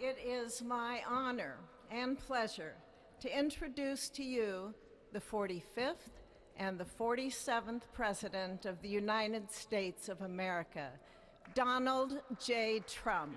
It is my honor and pleasure to introduce to you the 45th and the 47th President of the United States of America, Donald J. Trump.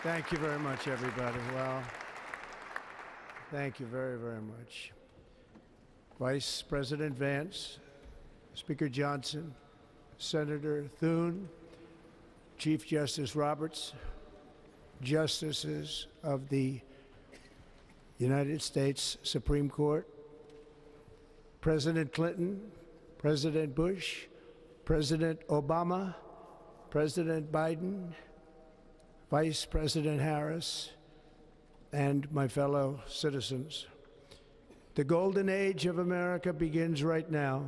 Thank you very much, everybody. Well, thank you very, very much. Vice President Vance, Speaker Johnson, Senator Thune, Chief Justice Roberts, Justices of the United States Supreme Court, President Clinton, President Bush, President Obama, President Biden, Vice President Harris, and my fellow citizens. The golden age of America begins right now.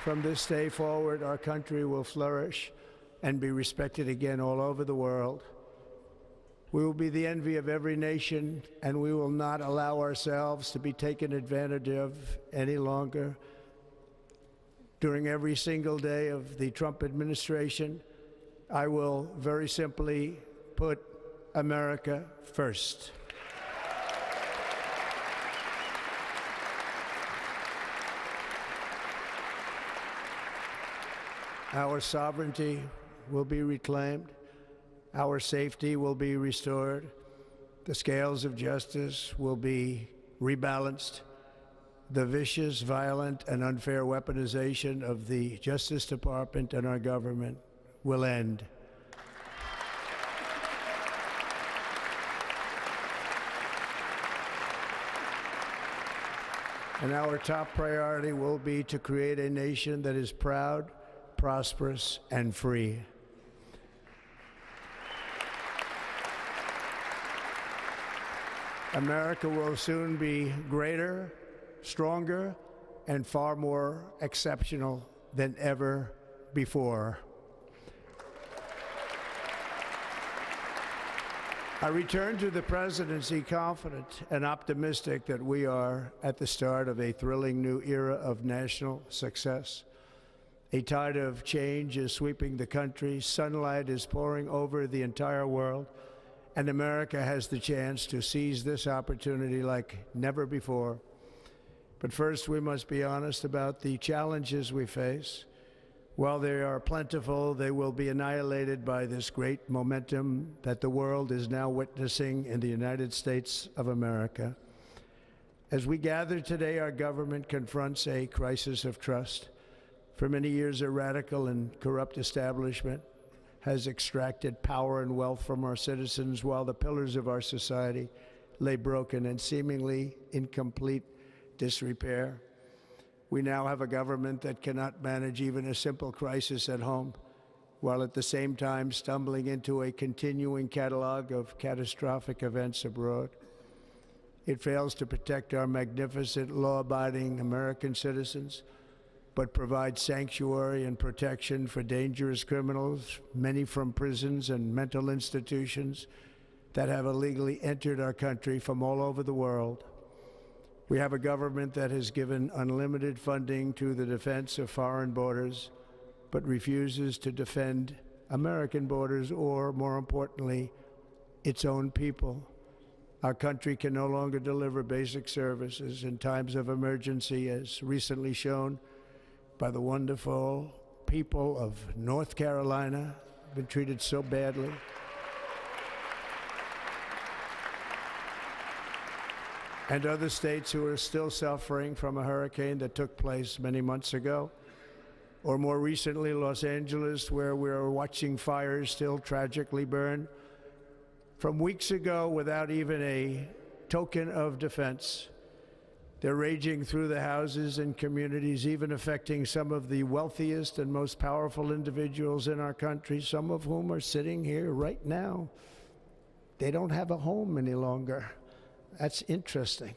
From this day forward, our country will flourish and be respected again all over the world. We will be the envy of every nation, and we will not allow ourselves to be taken advantage of any longer. During every single day of the Trump administration, I will very simply put America first. Our sovereignty will be reclaimed. Our safety will be restored. The scales of justice will be rebalanced. The vicious, violent, and unfair weaponization of the Justice Department and our government will end. And our top priority will be to create a nation that is proud, prosperous, and free. America will soon be greater, stronger, and far more exceptional than ever before. I return to the presidency confident and optimistic that we are at the start of a thrilling new era of national success. A tide of change is sweeping the country, sunlight is pouring over the entire world, and America has the chance to seize this opportunity like never before. But first, we must be honest about the challenges we face. While they are plentiful, they will be annihilated by this great momentum that the world is now witnessing in the United States of America. As we gather today, our government confronts a crisis of trust. For many years, a radical and corrupt establishment has extracted power and wealth from our citizens while the pillars of our society lay broken and seemingly in complete disrepair. We now have a government that cannot manage even a simple crisis at home, while at the same time stumbling into a continuing catalog of catastrophic events abroad. It fails to protect our magnificent, law-abiding American citizens, but provides sanctuary and protection for dangerous criminals, many from prisons and mental institutions that have illegally entered our country from all over the world. We have a government that has given unlimited funding to the defense of foreign borders, but refuses to defend American borders or, more importantly, its own people. Our country can no longer deliver basic services in times of emergency, as recently shown by the wonderful people of North Carolina, been treated so badly. And other states who are still suffering from a hurricane that took place many months ago. Or more recently, Los Angeles, where we're watching fires still tragically burn. From weeks ago, without even a token of defense, They're raging through the houses and communities, even affecting some of the wealthiest and most powerful individuals in our country, some of whom are sitting here right now. They don't have a home any longer. That's interesting.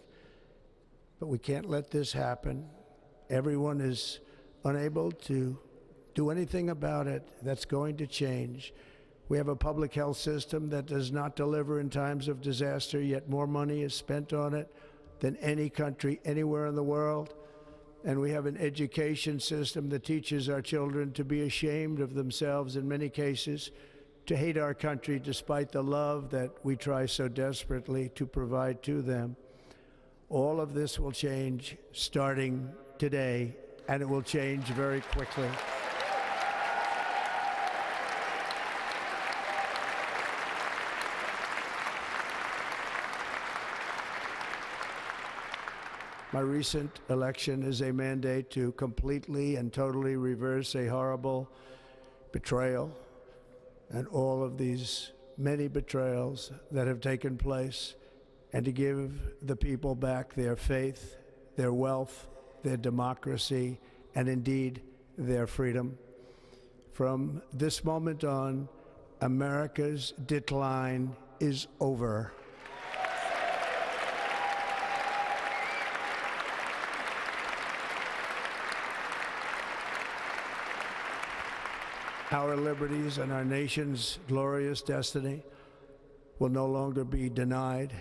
But we can't let this happen. Everyone is unable to do anything about it. That's going to change. We have a public health system that does not deliver in times of disaster, yet more money is spent on it than any country anywhere in the world. And we have an education system that teaches our children to be ashamed of themselves in many cases, to hate our country despite the love that we try so desperately to provide to them. All of this will change starting today, and it will change very quickly. My recent election is a mandate to completely and totally reverse a horrible betrayal and all of these many betrayals that have taken place, and to give the people back their faith, their wealth, their democracy, and indeed their freedom. From this moment on, America's decline is over. Our liberties and our nation's glorious destiny will no longer be denied,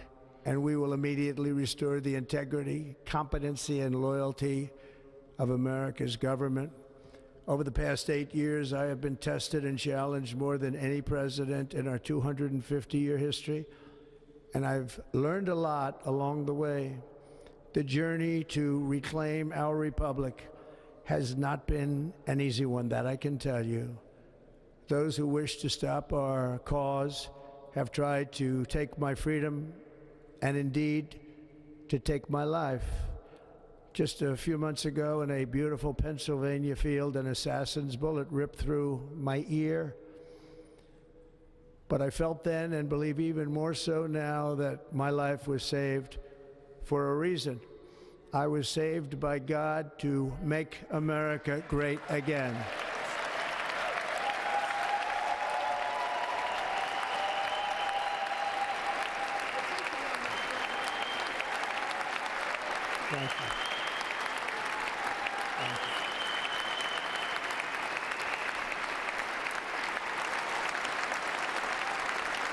and we will immediately restore the integrity, competency, and loyalty of America's government. Over the past 8 years, I have been tested and challenged more than any president in our 250-year history, and I've learned a lot along the way. The journey to reclaim our republic has not been an easy one, that I can tell you. Those who wish to stop our cause have tried to take my freedom and indeed to take my life. Just a few months ago in a beautiful Pennsylvania field, an assassin's bullet ripped through my ear. But I felt then, and believe even more so now, that my life was saved for a reason. I was saved by God to make America great again. Thank you. Thank you.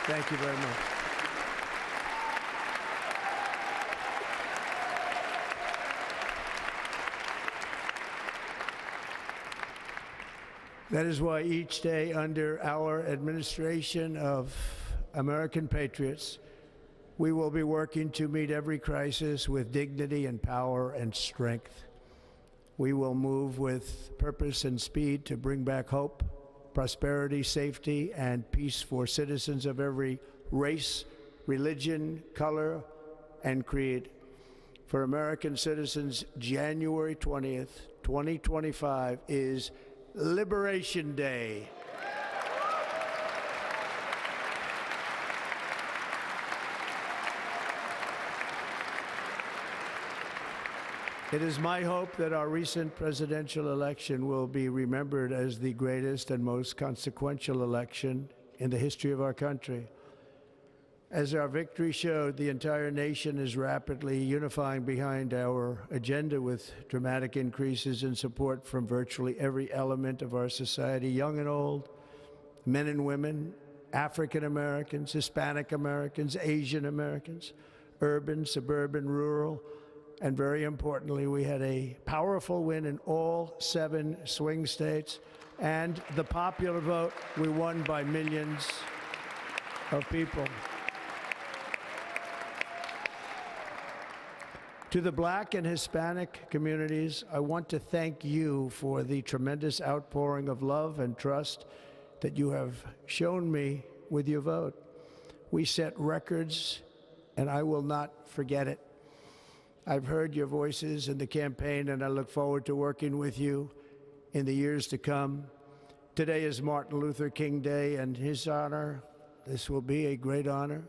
Thank you very much. That is why each day under our administration of American patriots, we will be working to meet every crisis with dignity and power and strength. We will move with purpose and speed to bring back hope, prosperity, safety, and peace for citizens of every race, religion, color, and creed. For American citizens, January 20th, 2025 is Liberation Day. It is my hope that our recent presidential election will be remembered as the greatest and most consequential election in the history of our country. As our victory showed, the entire nation is rapidly unifying behind our agenda with dramatic increases in support from virtually every element of our society, young and old, men and women, African Americans, Hispanic Americans, Asian Americans, urban, suburban, rural, and very importantly, we had a powerful win in all 7 swing states, and the popular vote, we won by millions of people. To the Black and Hispanic communities, I want to thank you for the tremendous outpouring of love and trust that you have shown me with your vote. We set records, and I will not forget it. I've heard your voices in the campaign, and I look forward to working with you in the years to come. Today is Martin Luther King Day, and his honor, this will be a great honor,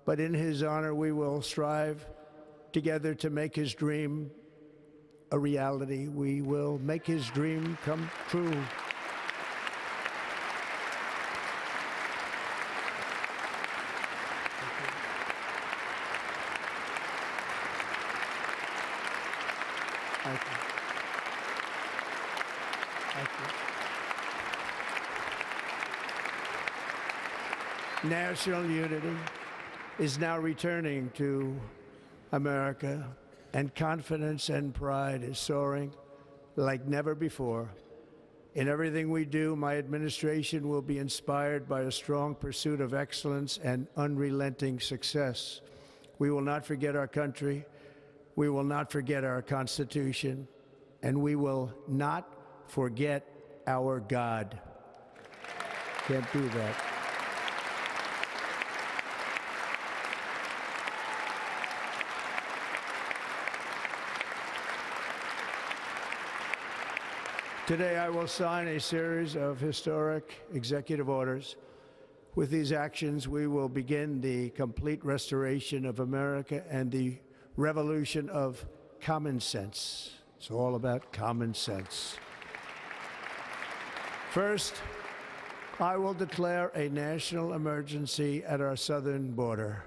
but in his honor we will strive together to make his dream a reality. We will make his dream come true. Thank you. Thank you. National unity is now returning to America, and confidence and pride is soaring like never before. In everything we do, my administration will be inspired by a strong pursuit of excellence and unrelenting success. We will not forget our country. We will not forget our Constitution, and we will not forget our God. Can't do that. Today, I will sign a series of historic executive orders. With these actions, we will begin the complete restoration of America and the revolution of common sense. It's all about common sense. First, I will declare a national emergency at our southern border.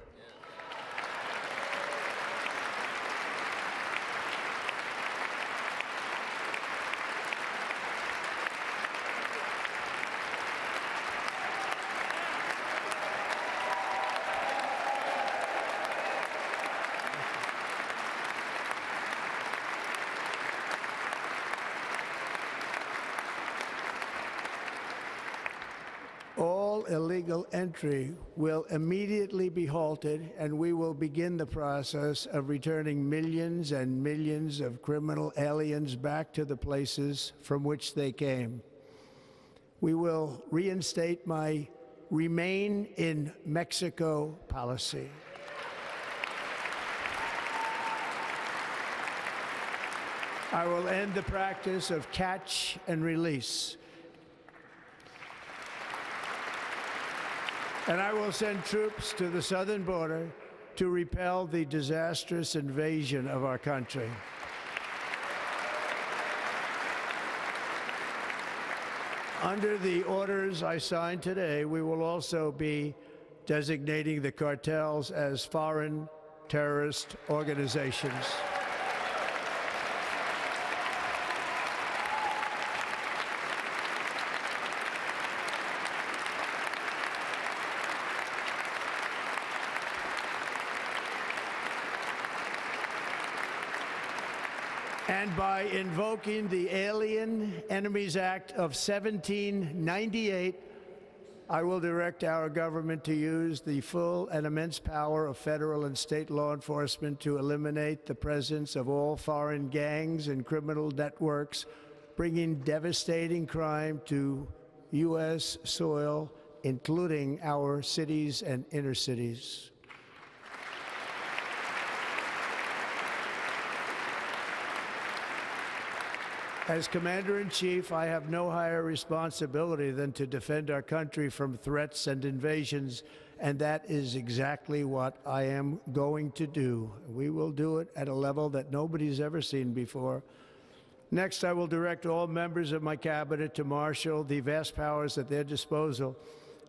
All illegal entry will immediately be halted, and we will begin the process of returning millions and millions of criminal aliens back to the places from which they came. We will reinstate my Remain in Mexico policy. I will end the practice of catch and release. And I will send troops to the southern border to repel the disastrous invasion of our country. Under the orders I signed today, we will also be designating the cartels as foreign terrorist organizations. And by invoking the Alien Enemies Act of 1798, I will direct our government to use the full and immense power of federal and state law enforcement to eliminate the presence of all foreign gangs and criminal networks, bringing devastating crime to U.S. soil, including our cities and inner cities. As Commander-in-Chief, I have no higher responsibility than to defend our country from threats and invasions, and that is exactly what I am going to do. We will do it at a level that nobody's ever seen before. Next, I will direct all members of my cabinet to marshal the vast powers at their disposal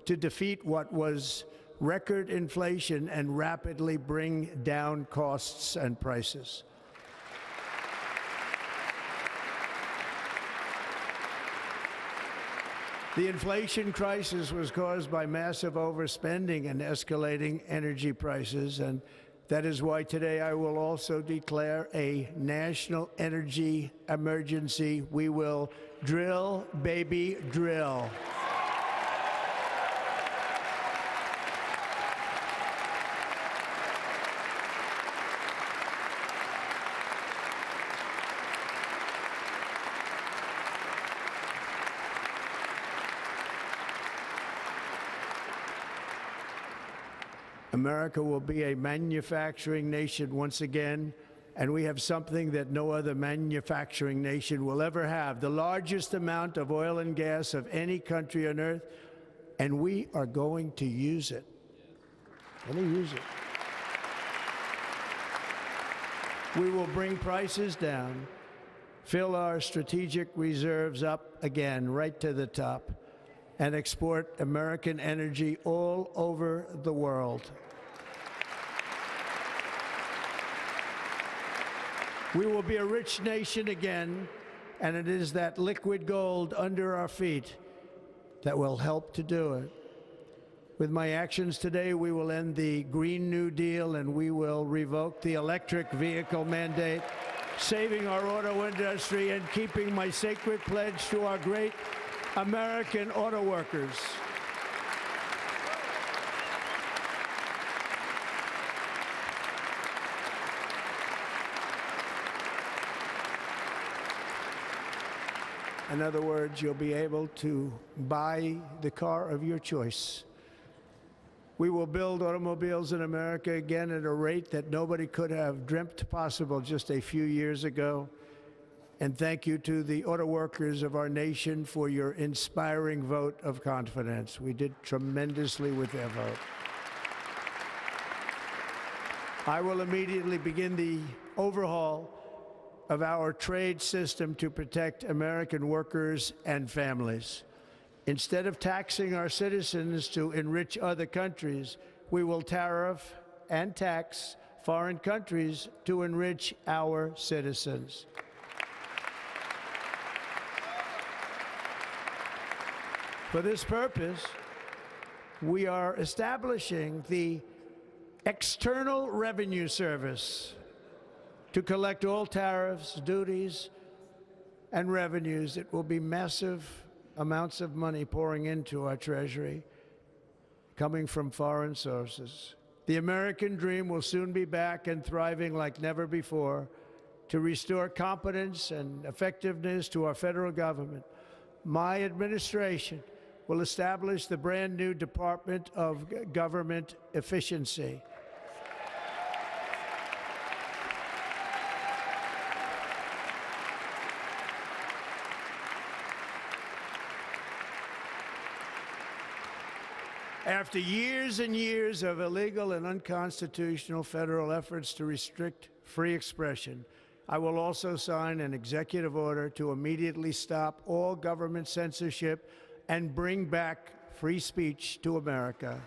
to defeat what was record inflation and rapidly bring down costs and prices. The inflation crisis was caused by massive overspending and escalating energy prices, and that is why today I will also declare a national energy emergency. We will drill, baby, drill. America will be a manufacturing nation once again, and we have something that no other manufacturing nation will ever have, the largest amount of oil and gas of any country on earth, and we are going to use it. Let me use it. We will bring prices down, fill our strategic reserves up again right to the top, and export American energy all over the world. We will be a rich nation again, and it is that liquid gold under our feet that will help to do it. With my actions today, we will end the Green New Deal and we will revoke the electric vehicle mandate, saving our auto industry and keeping my sacred pledge to our great American auto workers. In other words, you'll be able to buy the car of your choice. We will build automobiles in America again at a rate that nobody could have dreamt possible just a few years ago. And thank you to the auto workers of our nation for your inspiring vote of confidence. We did tremendously with their vote. I will immediately begin the overhaul of our trade system to protect American workers and families. Instead of taxing our citizens to enrich other countries, we will tariff and tax foreign countries to enrich our citizens. For this purpose, we are establishing the External Revenue Service to collect all tariffs, duties, and revenues. It will be massive amounts of money pouring into our treasury, coming from foreign sources. The American dream will soon be back and thriving like never before to restore competence and effectiveness to our federal government. My administration will establish the brand new Department of Government Efficiency. After years and years of illegal and unconstitutional federal efforts to restrict free expression, I will also sign an executive order to immediately stop all government censorship and bring back free speech to America.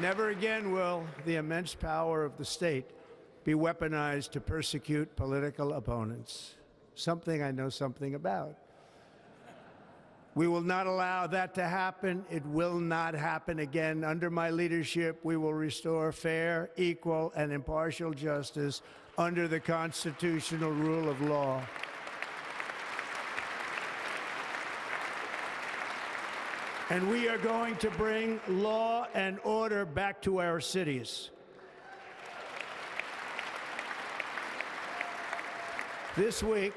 Never again will the immense power of the state be weaponized to persecute political opponents, something I know something about. We will not allow that to happen. It will not happen again. Under my leadership, we will restore fair, equal, and impartial justice under the constitutional rule of law. And we are going to bring law and order back to our cities. This week,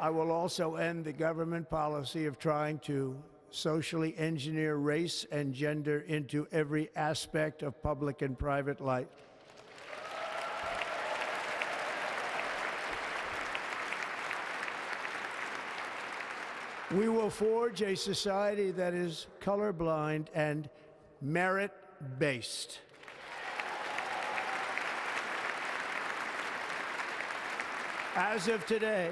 I will also end the government policy of trying to socially engineer race and gender into every aspect of public and private life. We will forge a society that is colorblind and merit-based. As of today,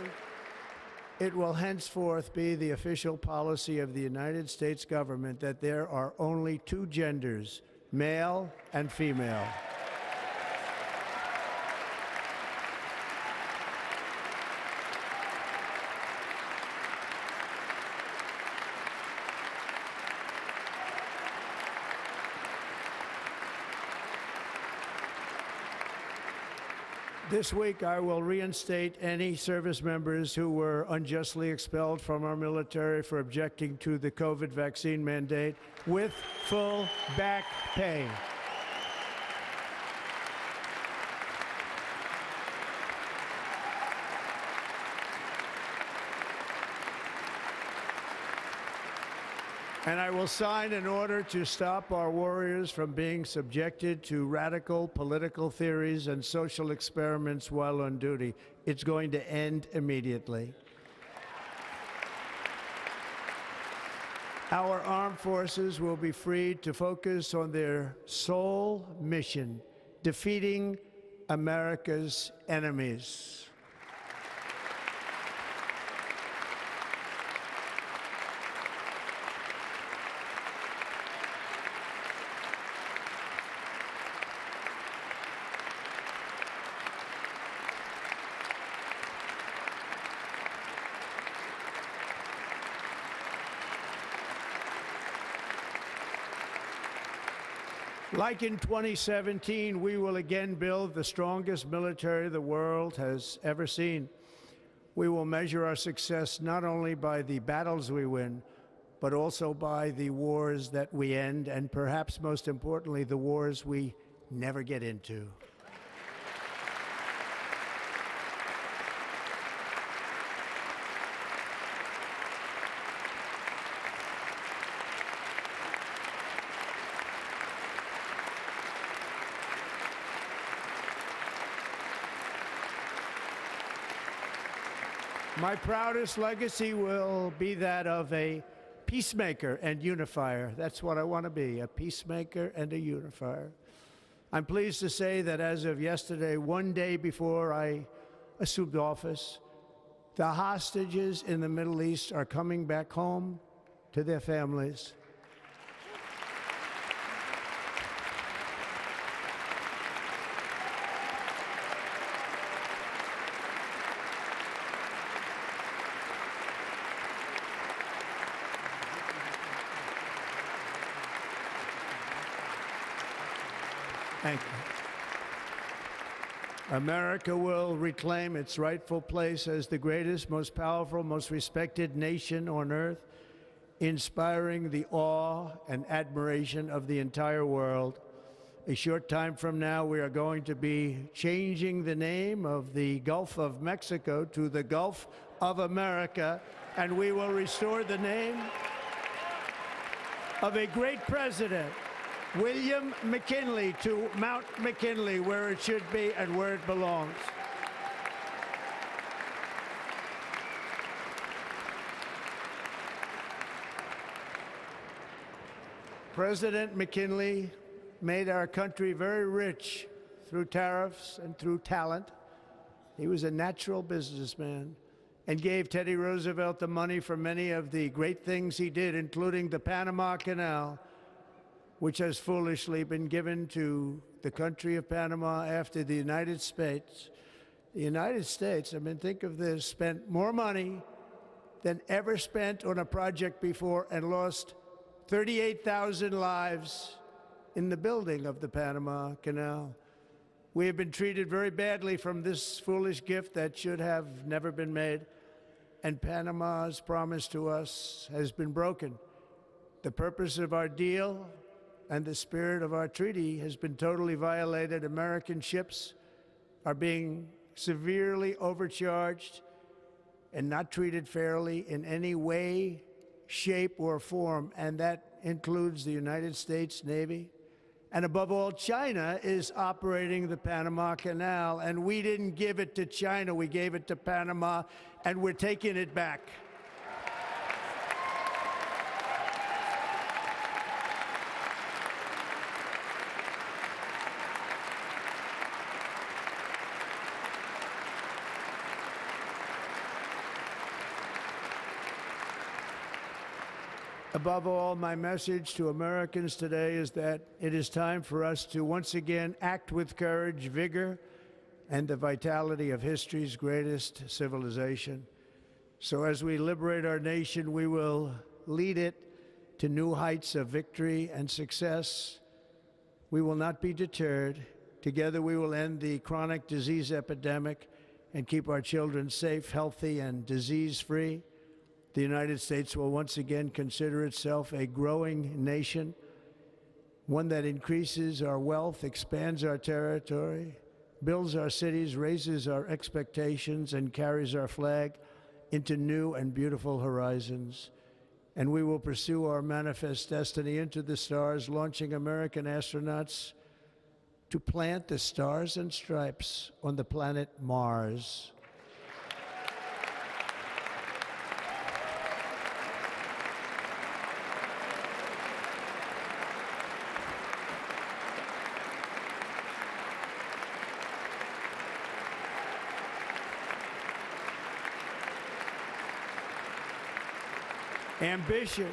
it will henceforth be the official policy of the United States government that there are only two genders, male and female. This week, I will reinstate any service members who were unjustly expelled from our military for objecting to the COVID vaccine mandate with full back pay. And I will sign an order to stop our warriors from being subjected to radical political theories and social experiments while on duty. It's going to end immediately. Our armed forces will be freed to focus on their sole mission, defeating America's enemies. Like in 2017, we will again build the strongest military the world has ever seen. We will measure our success not only by the battles we win, but also by the wars that we end, and perhaps most importantly, the wars we never get into. My proudest legacy will be that of a peacemaker and unifier. That's what I want to be, a peacemaker and a unifier. I'm pleased to say that as of yesterday, one day before I assumed office, the hostages in the Middle East are coming back home to their families. Thank you. America will reclaim its rightful place as the greatest, most powerful, most respected nation on earth, inspiring the awe and admiration of the entire world. A short time from now, we are going to be changing the name of the Gulf of Mexico to the Gulf of America, and we will restore the name of a great president, William McKinley, to Mount McKinley, where it should be and where it belongs. President McKinley made our country very rich through tariffs and through talent. He was a natural businessman and gave Teddy Roosevelt the money for many of the great things he did, including the Panama Canal, which has foolishly been given to the country of Panama after the United States. The United States, I mean, think of this, spent more money than ever spent on a project before and lost 38,000 lives in the building of the Panama Canal. We have been treated very badly from this foolish gift that should have never been made, and Panama's promise to us has been broken. The purpose of our deal and the spirit of our treaty has been totally violated. American ships are being severely overcharged and not treated fairly in any way, shape, or form, and that includes the United States Navy. And above all, China is operating the Panama Canal, and we didn't give it to China, we gave it to Panama, and we're taking it back. Above all, my message to Americans today is that it is time for us to once again act with courage, vigor, and the vitality of history's greatest civilization. So as we liberate our nation, we will lead it to new heights of victory and success. We will not be deterred. Together we will end the chronic disease epidemic and keep our children safe, healthy, and disease-free. The United States will once again consider itself a growing nation, one that increases our wealth, expands our territory, builds our cities, raises our expectations, and carries our flag into new and beautiful horizons. and we will pursue our manifest destiny into the stars, launching American astronauts to plant the stars and stripes on the planet Mars. Ambition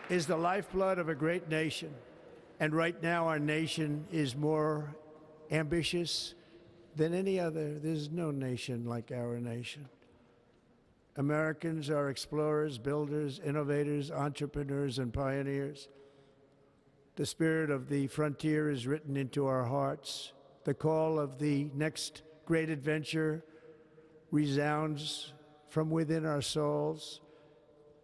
is the lifeblood of a great nation, and right now our nation is more ambitious than any other. There's no nation like our nation. Americans are explorers, builders, innovators, entrepreneurs, and pioneers. The spirit of the frontier is written into our hearts. The call of the next great adventure resounds from within our souls.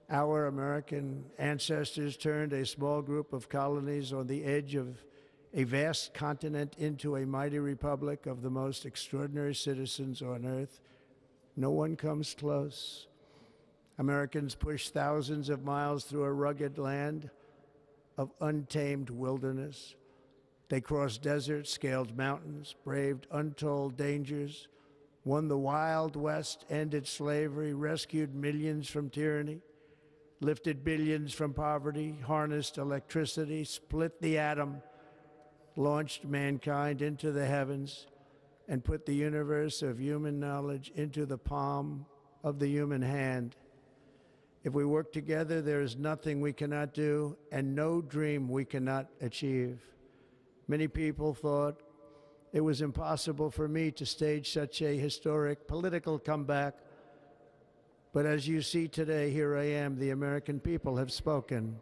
Our American ancestors turned a small group of colonies on the edge of a vast continent into a mighty republic of the most extraordinary citizens on earth. No one comes close. Americans pushed thousands of miles through a rugged land of untamed wilderness. They crossed deserts, scaled mountains, braved untold dangers, won the Wild West, ended slavery, rescued millions from tyranny, lifted billions from poverty, harnessed electricity, split the atom, launched mankind into the heavens, and put the universe of human knowledge into the palm of the human hand. If we work together, there is nothing we cannot do and no dream we cannot achieve. Many people thought it was impossible for me to stage such a historic political comeback. But as you see today, here I am. The American people have spoken.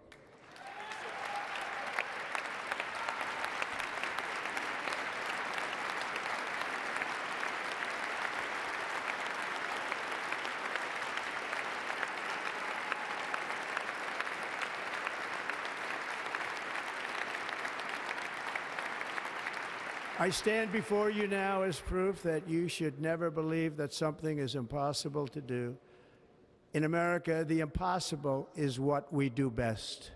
I stand before you now as proof that you should never believe that something is impossible to do. In America, the impossible is what we do best.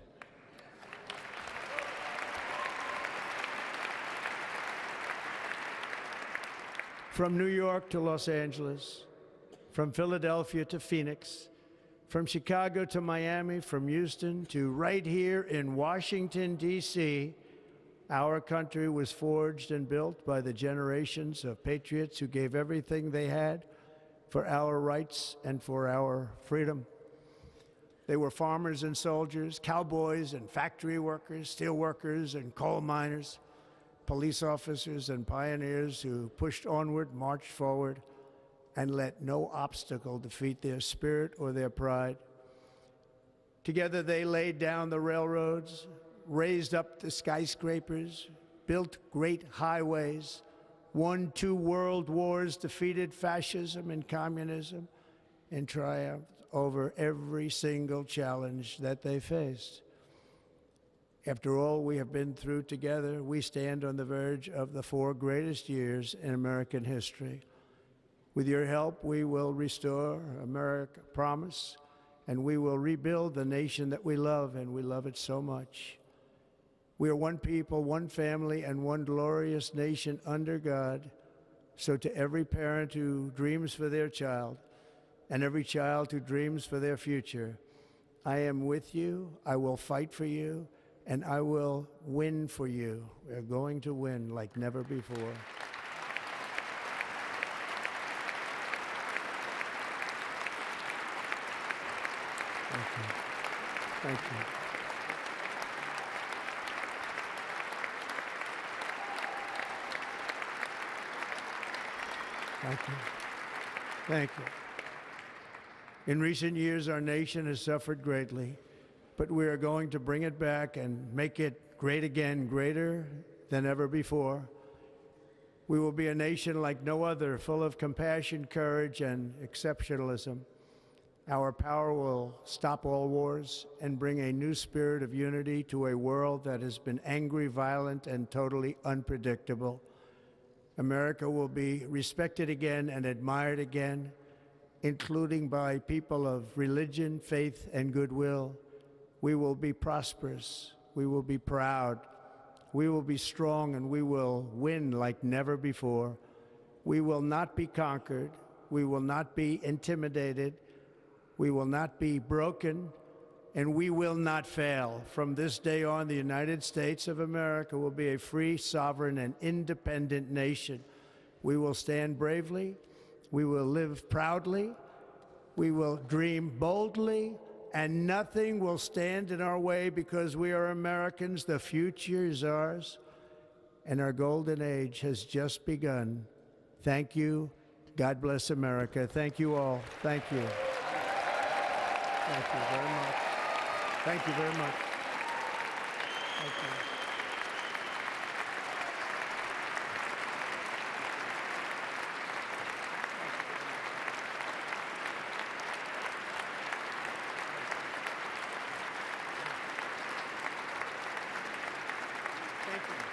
From New York to Los Angeles, from Philadelphia to Phoenix, from Chicago to Miami, from Houston to right here in Washington, D.C., our country was forged and built by the generations of patriots who gave everything they had for our rights and for our freedom. They were farmers and soldiers, cowboys and factory workers, steel workers and coal miners, police officers and pioneers who pushed onward, marched forward, and let no obstacle defeat their spirit or their pride. Together they laid down the railroads, raised up the skyscrapers, built great highways, won 2 world wars, defeated fascism and communism, and triumphed over every single challenge that they faced. After all we have been through together, we stand on the verge of the 4 greatest years in American history. With your help, we will restore America, promise, and we will rebuild the nation that we love, and we love it so much. We are one people, one family, and one glorious nation under God. So to every parent who dreams for their child, and every child who dreams for their future, I am with you, I will fight for you, and I will win for you. We are going to win like never before. Thank you. Thank you. Thank you. Thank you. In recent years, our nation has suffered greatly, but we are going to bring it back and make it great again, greater than ever before. We will be a nation like no other, full of compassion, courage, and exceptionalism. Our power will stop all wars and bring a new spirit of unity to a world that has been angry, violent, and totally unpredictable. America will be respected again and admired again, including by people of religion, faith, and goodwill. We will be prosperous. We will be proud. We will be strong, and we will win like never before. We will not be conquered. We will not be intimidated. We will not be broken, and we will not fail. From this day on, the United States of America will be a free, sovereign, and independent nation. We will stand bravely. We will live proudly. We will dream boldly, and nothing will stand in our way because we are Americans. The future is ours, and our golden age has just begun. Thank you. God bless America. Thank you all. Thank you. Thank you very much. Thank you very much. Thank you. Thank you.